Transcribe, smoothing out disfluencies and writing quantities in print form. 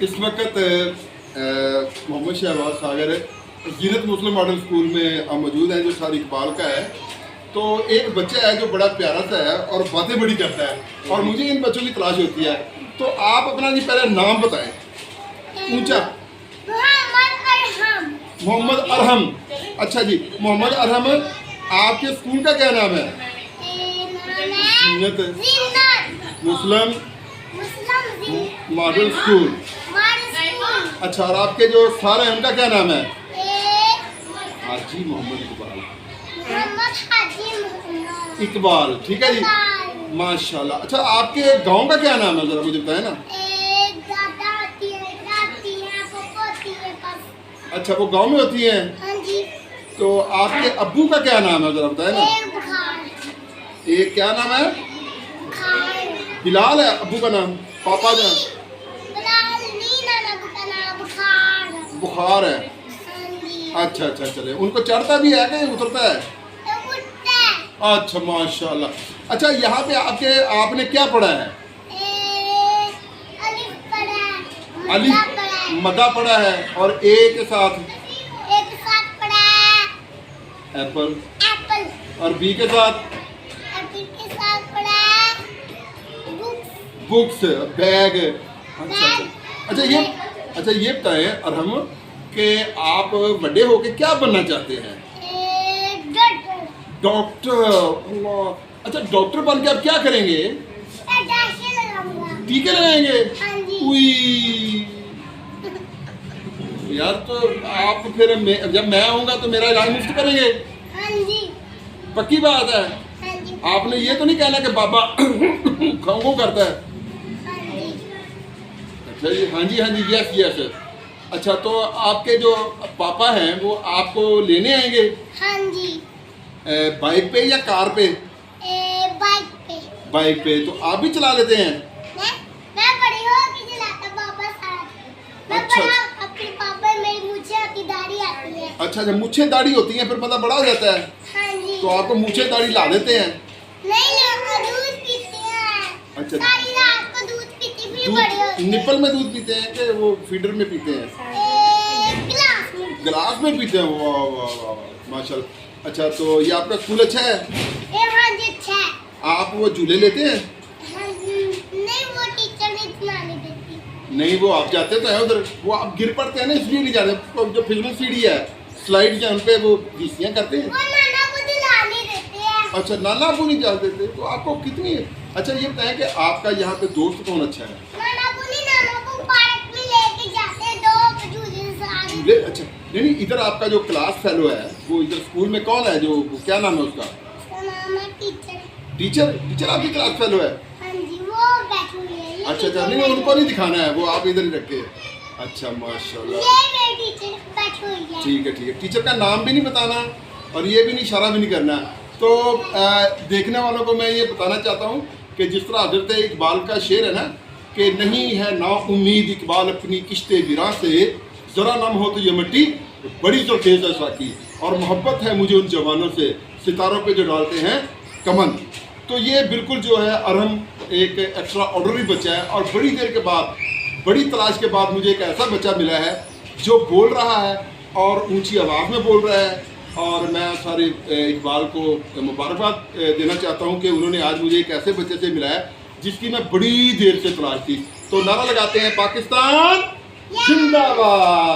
इस वक्त मोहम्मद शहबाज सागर जीनत मुस्लिम model school में हम मौजूद हैं जो सर इकबाल का है। तो एक बच्चा है जो बड़ा प्यारा सा है और बातें बड़ी करता है और मुझे इन बच्चों की तलाश होती है। तो आप अपना जी पहले नाम बताएं। ऊंचा। मोहम्मद अरहम। अच्छा जी, मोहम्मद अरहम, आपके स्कूल का क्या नाम है? जीनत मुस्लिम मॉडल स्कूल। अच्छा, और आपके जो सर हैं उनका क्या नाम है? हाजी मोहम्मद इकबाल। ठीक है जी, माशाल्लाह। अच्छा, आपके गांव का क्या नाम है, जरा मुझे बताएं ना। अच्छा, वो गांव में होती हैं? हाँ जी। तो आपके अब्बू का क्या नाम है, जरा बताएं ना। एक क्या नाम है? बिलाल है अब्बू का नाम। पापा जान? बुखार है। अच्छा अच्छा, चले। उनको चढ़ता भी है कि उतरता है? अच्छा, माशाल्लाह। अच्छा, यहाँ पे आपने क्या पढ़ा है? अलिफ मदा पढ़ा है, और ए के साथ पढ़ा है एप्पल, एप्पल, और बी के साथ पढ़ा है बुक्स, बैग। अच्छा अच्छा, ये बताएं अरहम कि आप बड़े होके क्या बनना चाहते हैं? डॉक्टर। अल्लाह। अच्छा, डॉक्टर बन के आप क्या करेंगे? टीके लगाएंगे? उई यार, तो आप फिर जब मैं आऊंगा तो मेरा इलाज मुफ्त करेंगे? पक्की बात है? आपने ये तो नहीं कहना कि बाबा खाऊं करता है? अच्छा जी, हाँ जी हाँ जी, यस यस। अच्छा, तो आपके जो पापा हैं वो आपको लेने आएंगे? हाँ जी। बाइक पे या कार पे? बाइक पे। बाइक पे। तो आप भी चला लेते हैं? मैं बड़ी होके चलाता पापा साथ। मैं अच्छा। बड़ा, अपने पापा मेरी मूछें आती, दाढ़ी आती है। अच्छा अच्छा, मूछें दाढ़ी होती हैं, फिर पता बड़ा हो जाता है। हाँ जी। तो आपको मूछें दाढ़ी ला देते हैं? नहीं, दूध पीते हैं। अच्छा, सारी रात को दूध पीती, फिर बड़ी होती है। निपल में दूध पीते हैं कि वो फीडर में पीते हैं? गिलास में। गिलास में पीते हैं। वाह वाह वाह, माशाल्लाह। अच्छा, तो ये आपका स्कूल अच्छा है? हाँ जी, अच्छा है। आप वो झूले लेते हैं? हाँ जी। नहीं, वो टीचर ने चलाने देती। नहीं, वो आप जाते तो हैं उधर, वो आप गिर पड़ते हैं ना, इसलिए नहीं जाते। तो जो फिसलन सीढ़ी है, स्लाइड है, उन पे वो घिसियाँ करते हैं। वो नाना को दिलाने देते हैं। अच्छा, नाना आपको नहीं जा देते? तो आपको कितनी। अच्छा, ये बताएं कि आपका यहाँ पे दोस्त कौन अच्छा है? नाना को पार्क में लेके जाते हैं, दो झूले सारे। झूले? अच्छा, नहीं, इधर आपका जो क्लास फेलो है वो इधर स्कूल में कौन है, जो क्या नाम है उसका? उसका नाम है टीचर। टीचर आपकी क्लास फेलो है? हाँ जी, वो बैठी हुई है। अच्छा अच्छा, नहीं, उनको नहीं दिखाना है, वो आप इधर ही रखे। अच्छा, माशाल्लाह। ये मेरी टीचर बैठी हुई है। ठीक है ठीक है। टीचर का नाम भी नहीं बताना और ये भी नहीं, इशारा भी नहीं करना। तो देखने वालों को मैं ये बताना चाहता हूँ कि जिस तरह हजरत इकबाल का शेर है ना, कि नहीं है ना उम्मीद इकबाल अपनी किश्ते विरा से, ज़रा नम हो तो ये मिट्टी बड़ी जो तेज है साकी, और मोहब्बत है मुझे उन जवानों से सितारों पे जो डालते हैं कमन। तो ये बिल्कुल जो है अरहम एक एक्स्ट्रा ऑर्डनरी बच्चा है, और बड़ी देर के बाद, बड़ी तलाश के बाद मुझे एक ऐसा बच्चा मिला है जो बोल रहा है और ऊंची आवाज़ में बोल रहा है। और मैं सारे इकबाल को मुबारकबाद देना चाहता हूं कि उन्होंने आज मुझे एक ऐसे बच्चे से मिलाया जिसकी मैं बड़ी देर से तलाश थी। तो नारा लगाते हैं, पाकिस्तान जिंदाबाद।